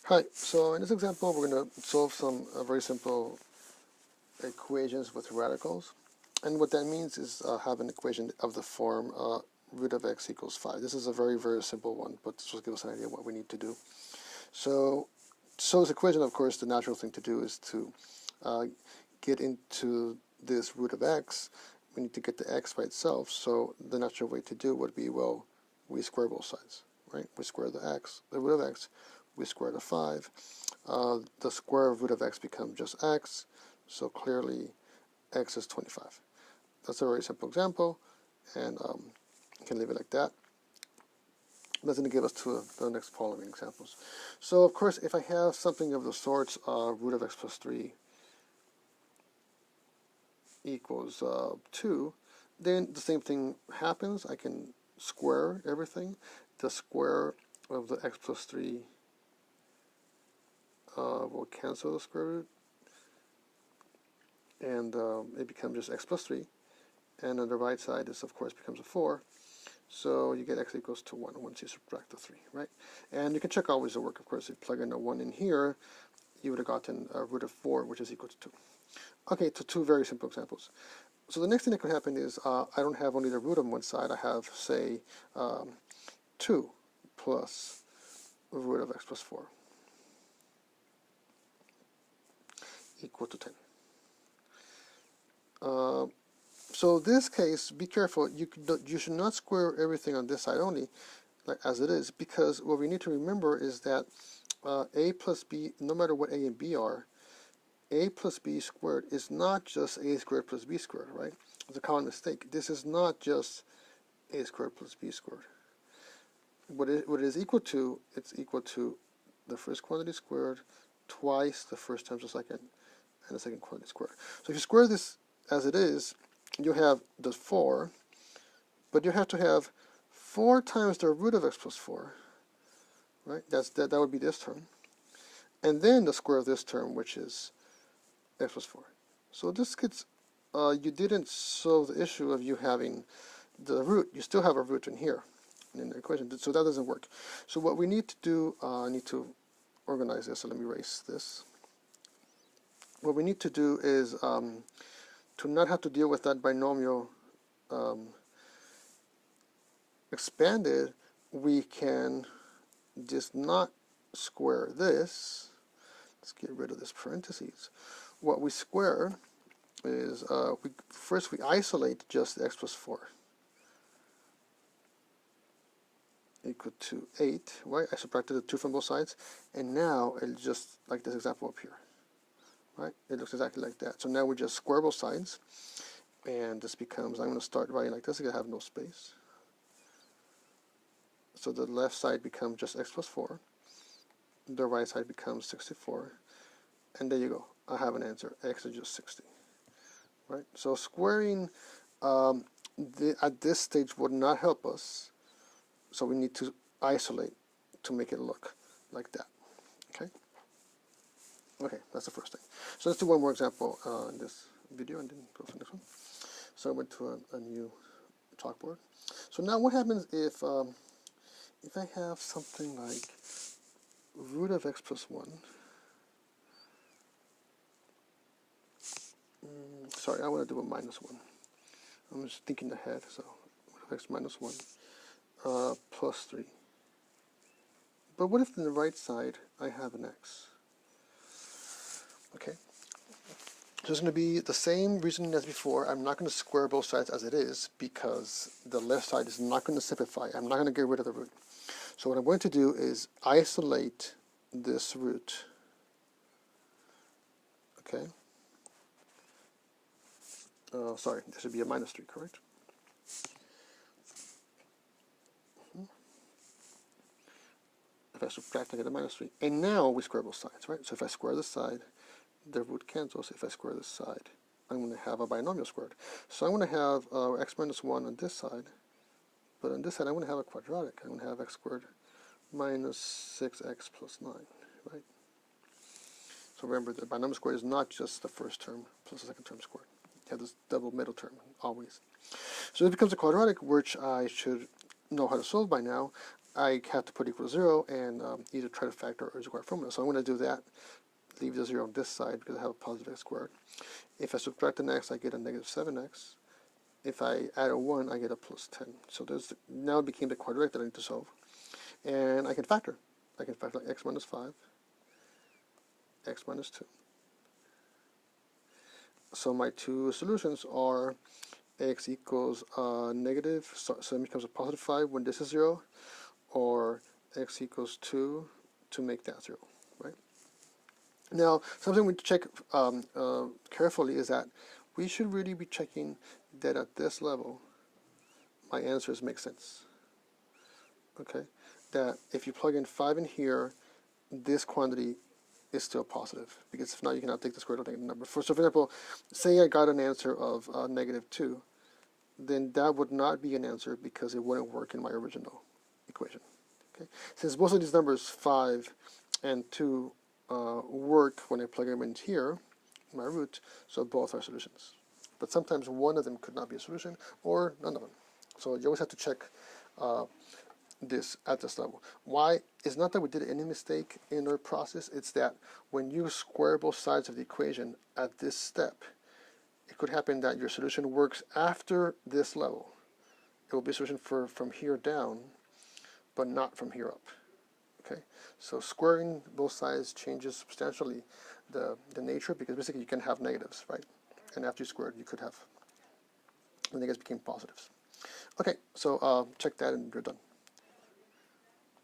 Hi, so in this example we're going to solve some very simple equations with radicals. And what that means is have an equation of the form root of x equals 5. This is a very, very simple one, but this will give us an idea of what we need to do. So this equation, of course, the natural thing to do is to get into this root of x. We need to get the x by itself, so the natural way to do would be, well, we square both sides, right? We square the root of x, we square the 5. The square root of x becomes just x, so clearly x is 25. That's a very simple example, and you can leave it like that. That's going to give us to the next following examples. So, of course, if I have something of the sorts, root of x plus 3 equals 2, then the same thing happens. I can square everything. The square of the x plus 3 will cancel the square root, and it becomes just x plus 3. And on the right side, this, of course, becomes a 4. So you get x equals to 1 once you subtract the 3, right? And you can check always the work, of course. If you plug in a 1 in here, you would have gotten a root of 4, which is equal to 2. Okay, so two very simple examples. So the next thing that could happen is I don't have only the root on one side. I have, say, 2 plus root of x plus 4 equal to 10. So this case, be careful. You should not square everything on this side only, like as it is, because what we need to remember is that a plus b, no matter what a and b are, a plus b squared is not just a squared plus b squared, right? It's a common mistake. This is not just a squared plus b squared. What it is equal to, it's equal to the first quantity squared twice the first times the second, and the second quantity squared. So if you square this as it is, you have the 4, but you have to have 4 times the root of x plus 4, right? That would be this term. And then the square of this term, which is x plus 4. So this gets, you didn't solve the issue of you having the root. You still have a root in here in the equation, so that doesn't work. So what we need to do, I need to organize this, so let me erase this. What we need to do is to not have to deal with that binomial expanded, we can just not square this. Let's get rid of this parentheses. What we square is, first we isolate just the x plus 4 equal to 8, right? I subtracted the 2 from both sides, and now it's just like this example up here, right? It looks exactly like that. So now we just square both sides, and this becomes, I'm going to start writing like this, I have no space. So the left side becomes just x plus 4, the right side becomes 64, and there you go. I have an answer. X is just 60, right? So squaring at this stage would not help us, so we need to isolate to make it look like that, okay? Okay, that's the first thing. So let's do one more example in this video and then go to the next one. So I went to a new chalkboard. So now what happens if I have something like root of x plus 1, sorry, I want to do a minus 1. I'm just thinking ahead, so root of x minus 1 plus 3. But what if on the right side I have an x? Okay, so it's going to be the same reasoning as before. I'm not going to square both sides as it is because the left side is not going to simplify. I'm not going to get rid of the root. So what I'm going to do is isolate this root, okay? Sorry, there should be a minus 3, correct? If I subtract, I get a minus 3. And now we square both sides, right? So if I square this side, the root cancels. If I square this side, I'm going to have a binomial squared. So I'm going to have x minus 1 on this side, but on this side I'm going to have a quadratic. I'm going to have x squared minus 6x plus 9, right? So remember, the binomial squared is not just the first term plus the second term squared. You have this double middle term, always. So it becomes a quadratic, which I should know how to solve by now. I have to put equal to 0 and either try to factor or square formula. So I'm going to do that. Leave the 0 on this side because I have a positive x squared. If I subtract an x, I get a negative 7x. If I add a 1, I get a plus 10. So there's now it became the quadratic that I need to solve. And I can factor. I can factor like x minus 5, x minus 2. So my two solutions are x equals negative, so it becomes a positive 5 when this is 0, or x equals 2 to make that 0, right? Now, something we check carefully is that we should really be checking that at this level, my answers make sense. Okay, that if you plug in 5 in here, this quantity is still positive, because if not, you cannot take the square root of a negative number. So for example, say I got an answer of negative 2, then that would not be an answer because it wouldn't work in my original equation. Okay, since both of these numbers, 5 and 2, work when I plug them in here, my root, so both are solutions. But sometimes one of them could not be a solution, or none of them. So you always have to check this at this level. Why? It's not that we did any mistake in our process, it's that when you square both sides of the equation at this step, it could happen that your solution works after this level. It will be a solution from here down, but not from here up. Okay, so squaring both sides changes substantially the nature, because basically you can have negatives, right? And after you squared, you could have the negatives became positives. Okay, so check that and you're done.